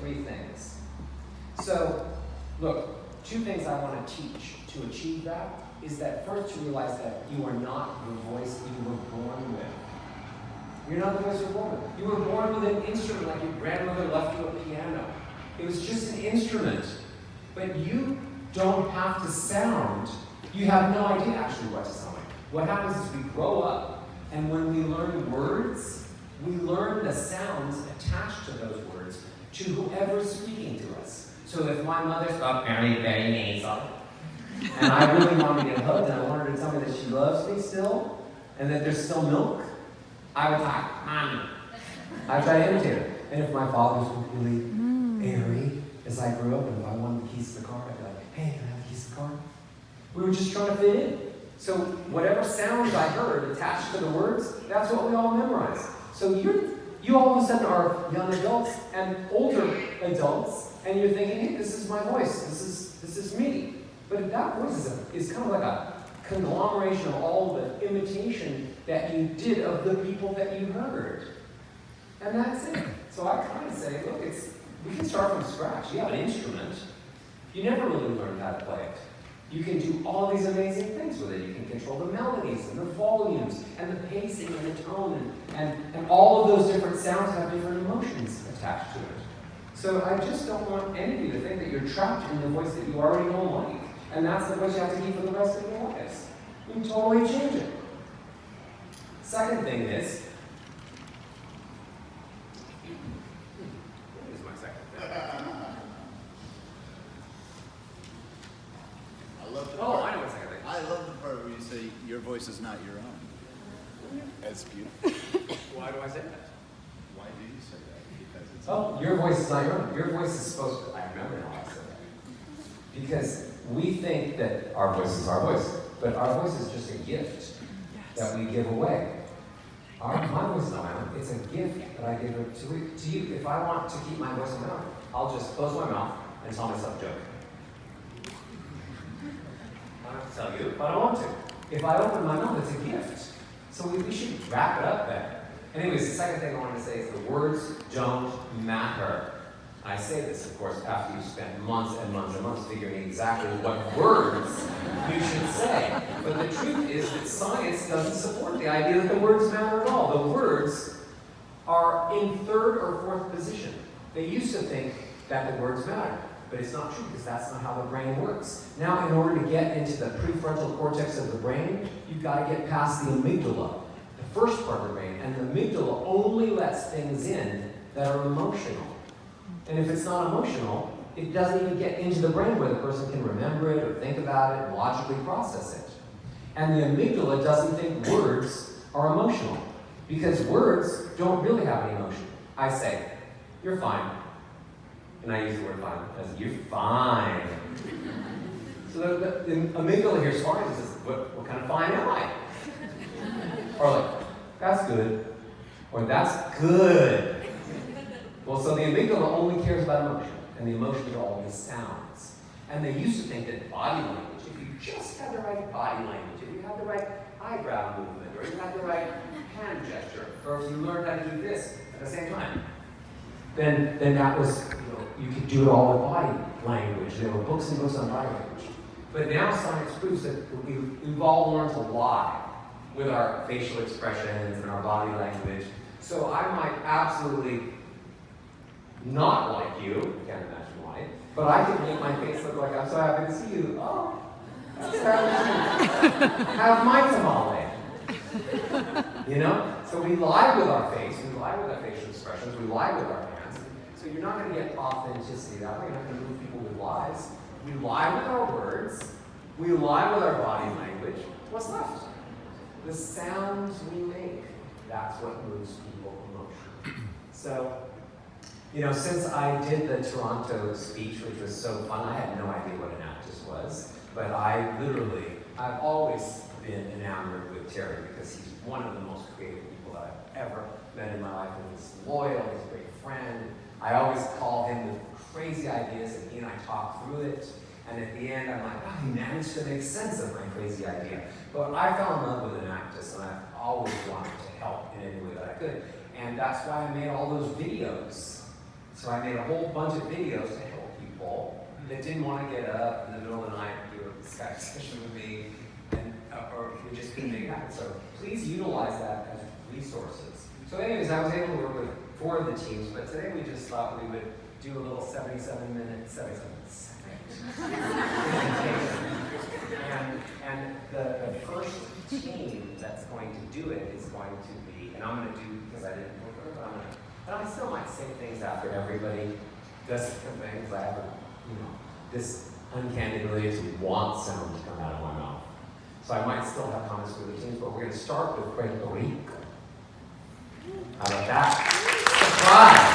three things. So, look, two things I want to teach to achieve that is that first to realize that you are not the voice you were born with. You're not the voice you were born with. You were born with an instrument like your grandmother left you a piano. It was just an instrument. But you don't have to sound. You have no idea actually what to sound like. What happens is we grow up, and when we learn words, we learn the sounds attached to those words to whoever's speaking to us. So if my mother's very, very nasal, and I really want to get hugged, and I want her to tell me that she loves me still, and that there's still milk, I would talk, Mommy. I try to imitate her. And if my father's really airy as I grew up, and if I wanted the keys to the car, I'd be like, hey, can I have the keys to the car? We were just trying to fit in. So whatever sounds I heard attached to the words, that's what we all memorize. So you all of a sudden are young adults and older adults, and you're thinking, hey, this is my voice, this is me. But that voice is kind of like a conglomeration of all the imitation that you did of the people that you heard. And that's it. So I kind of say, look, we can start from scratch. You have an instrument. You never really learned how to play it. You can do all these amazing things with it. You can control the melodies and the volumes and the pacing and the tone and all of those different sounds have different emotions attached to it. So I just don't want any of you to think that you're trapped in the voice that you already don't like. And that's the voice you have to keep for the rest of your lives. You can totally change it. Second thing is, what is my second thing? I know what second thing is. I love the part where you say your voice is not your own. That's beautiful. Why do I say that? Why do you say that? Because it's Your voice is not your own. Your voice is supposed to, I remember now I said that. Because we think that our voice is our voice, but our voice is just a gift that we give away. My voice is not my own. It's a gift that I give it to you. If I want to keep my voice in my own, I'll just close my mouth and tell myself a joke. I don't have to tell you, but I want to. If I open my mouth, it's a gift. So we should wrap it up there. Anyways, the second thing I want to say is the words don't matter. I say this, of course, after you've spent months and months and months figuring exactly what words you should say. But the truth is that science doesn't support the idea that the words matter at all. The words are in third or fourth position. They used to think that the words matter, but it's not true because that's not how the brain works. Now, in order to get into the prefrontal cortex of the brain, you've got to get past the amygdala, the first part of the brain, and the amygdala only lets things in that are emotional. And if it's not emotional, it doesn't even get into the brain where the person can remember it or think about it and logically process it. And the amygdala doesn't think words are emotional because words don't really have any emotion. I say, you're fine. And I use the word fine as you're fine. So the amygdala hears fine and says, what kind of fine am I? Or like, that's good. Or that's good. Well, so the amygdala only cares about emotion, and the emotions are all these sounds. And they used to think that body language, if you just had the right body language, if you had the right eyebrow movement, or you had the right hand gesture, or if you learned how to do this at the same time, then that was, you could do it all with body language. There were books and books on body language. But now science proves that we've all learned to lie with our facial expressions and our body language. So I might absolutely not like you, can't imagine why, but I can make my face look like I'm so happy to see you. Oh, that's have my tamale. So we lie with our face, we lie with our facial expressions, we lie with our hands. So you're not going to get authenticity that way. You're not going to move people with lies. We lie with our words, we lie with our body language. What's left? The sounds we make. That's what moves people emotionally. So, since I did the Toronto speech, which was so fun, I had no idea what an actress was, but I've always been enamored with Terry because he's one of the most creative people that I've ever met in my life, and he's loyal, he's a great friend. I always call him with crazy ideas, and he and I talk through it, and at the end I'm like, wow, he managed to make sense of my crazy idea. But I fell in love with an actress, and I've always wanted to help in any way that I could, and that's why I made all those videos So I made a whole bunch of videos to help people that didn't want to get up in the middle of the night and do a Skype session with me, and, or we just couldn't make it happen. So please utilize that as resources. So anyways, I was able to work with 4 of the teams, but today we just thought we would do a little 77-minute presentation. And the first team that's going to do it is going to be, and I'm going to do, because I didn't work with it, but I still might say things after everybody does different things. I have, this uncanny ability to want sound to come out of my mouth. So I might still have comments for the teams, but we're going to start with Puerto Rico. How about that? Surprise!